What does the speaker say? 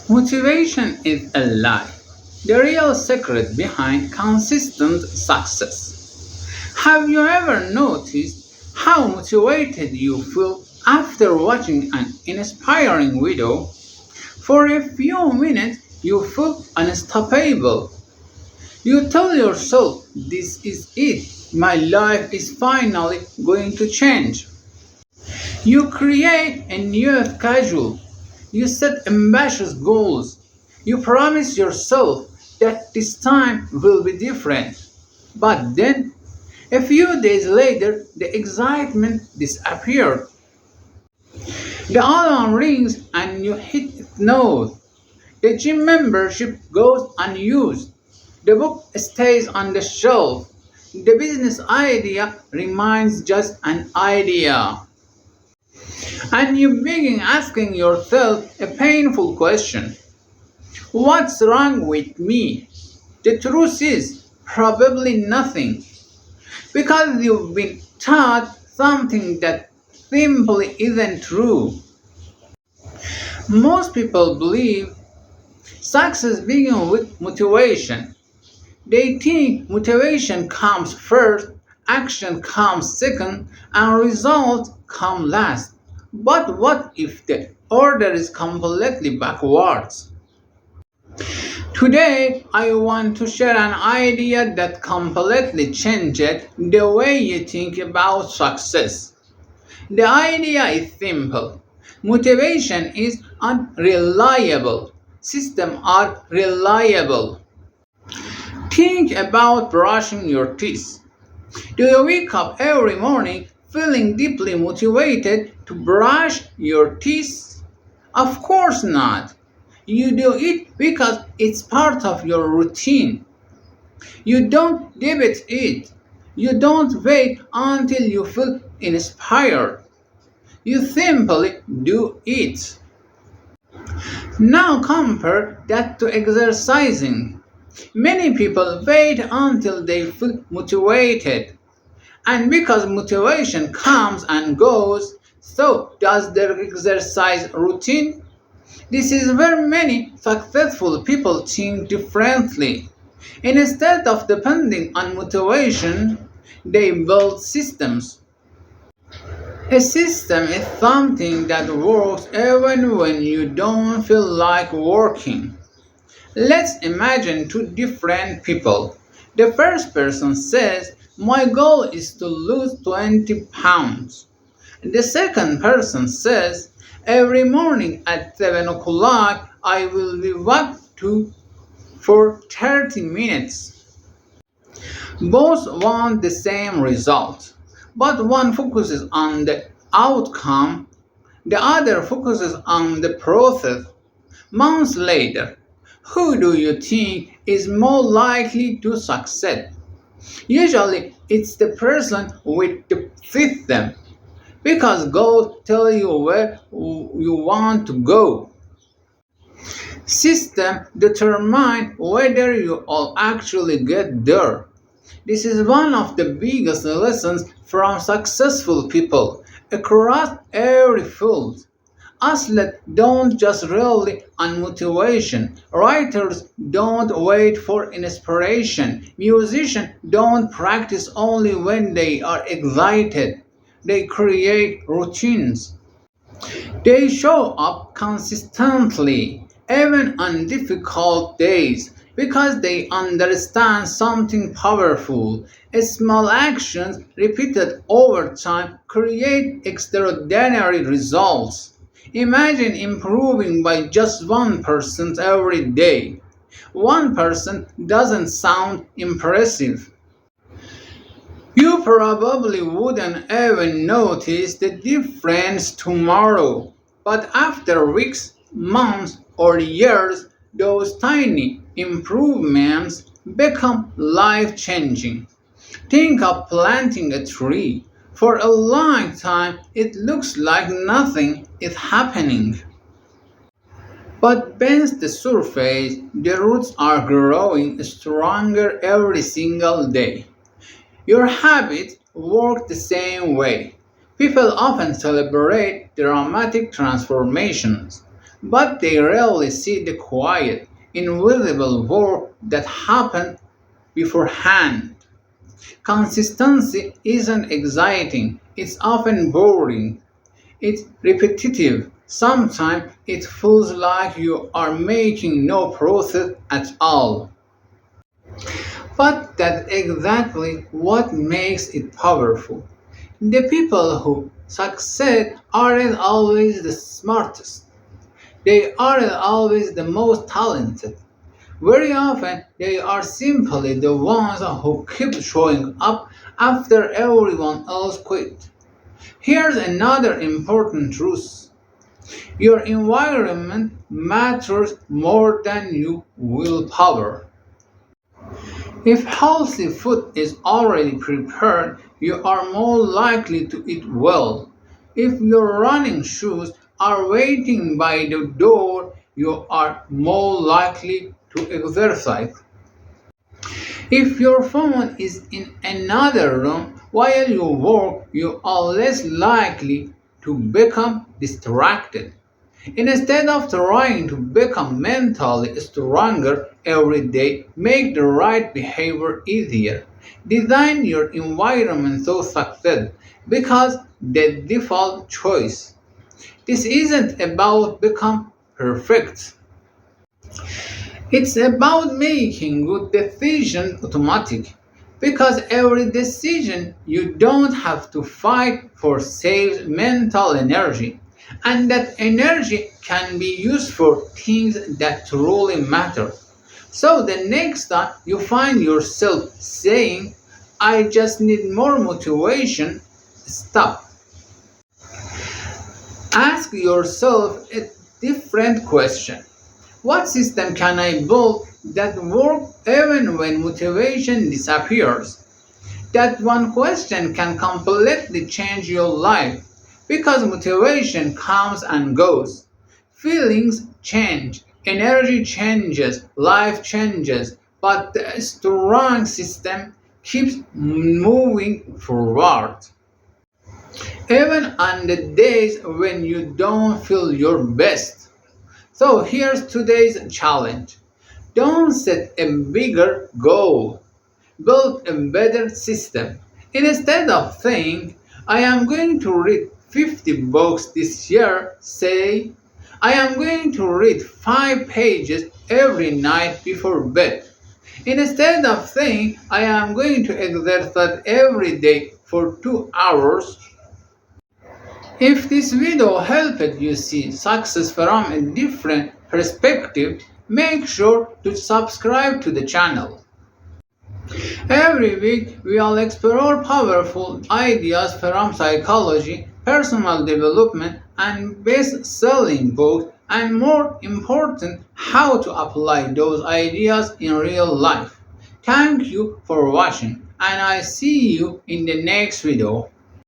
Motivation is a lie. The real secret behind consistent success. Have you ever noticed how motivated you feel after watching an inspiring video? For a few minutes, you feel unstoppable. You tell yourself, this is it, my life is finally going to change. You create a new schedule. You set ambitious goals. You promise yourself that this time will be different. But then, a few days later, the excitement disappeared. The alarm rings and you hit snooze. The gym membership goes unused. The book stays on the shelf. The business idea remains just an idea. And you begin asking yourself a painful question: what's wrong with me? The truth is, probably nothing. Because you've been taught something that simply isn't true. Most people believe success begins with motivation. They think motivation comes first, action comes second, and results come last. But what if the order is completely backwards? Today, I want to share an idea that completely changed the way you think about success. The idea is simple. Motivation is unreliable. Systems are reliable. Think about brushing your teeth. Do you wake up every morning feeling deeply motivated to brush your teeth? Of course not. You do it because it's part of your routine. You don't debate it. You don't wait until you feel inspired. You simply do it. Now compare that to exercising. Many people wait until they feel motivated. And because motivation comes and goes, so does their exercise routine. This is where many successful people think differently. Instead of depending on motivation, they build systems. A system is something that works even when you don't feel like working. Let's imagine two different people. The first person says, my goal is to lose 20 pounds. The second person says, every morning at 7 o'clock I will be walked to for 30 minutes. Both want the same result, but one focuses on the outcome, the other focuses on the process. Months later, who do you think is more likely to succeed? Usually, it's the person with the system, because goals tell you where you want to go. System determine whether you will actually get there. This is one of the biggest lessons from successful people across every field. Athletes don't just rely on motivation. Writers don't wait for inspiration. Musicians don't practice only when they are excited. They create routines. They show up consistently, even on difficult days, because they understand something powerful. Small actions repeated over time create extraordinary results. Imagine improving by just 1% every day. 1% doesn't sound impressive. You probably wouldn't even notice the difference tomorrow, but after weeks, months, or years, those tiny improvements become life changing. Think of planting a tree. For a long time, it looks like nothing is happening. But beneath the surface, the roots are growing stronger every single day. Your habits work the same way. People often celebrate dramatic transformations, but they rarely see the quiet, invisible work that happened beforehand. Consistency isn't exciting, it's often boring. It's repetitive. Sometimes it feels like you are making no progress at all. But that's exactly what makes it powerful. The people who succeed aren't always the smartest. They aren't always the most talented. Very often, they are simply the ones who keep showing up after everyone else quit. Here's another important truth. Your environment matters more than your willpower. If healthy food is already prepared, you are more likely to eat well. If your running shoes are waiting by the door, you are more likely to exercise. If your phone is in another room while you work, you are less likely to become distracted. Instead of trying to become mentally stronger every day, make the right behavior easier. Design your environment so success because the default choice. This isn't about become perfect. It's about making good decisions automatic. Because every decision you don't have to fight for saves mental energy. And that energy can be used for things that truly matter. So the next time you find yourself saying, I just need more motivation, stop. Ask yourself a different question. What system can I build that works even when motivation disappears? That one question can completely change your life because motivation comes and goes. Feelings change, energy changes, life changes, but the strong system keeps moving forward. Even on the days when you don't feel your best. So here's today's challenge. Don't set a bigger goal. Build a better system. Instead of saying, I am going to read 50 books this year, say, I am going to read 5 pages every night before bed. Instead of saying, I am going to exercise every day for 2 hours, if this video helped you see success from a different perspective, make sure to subscribe to the channel. Every week, we'll explore powerful ideas from psychology, personal development, and best selling books, and more important, how to apply those ideas in real life. Thank you for watching, and I see you in the next video.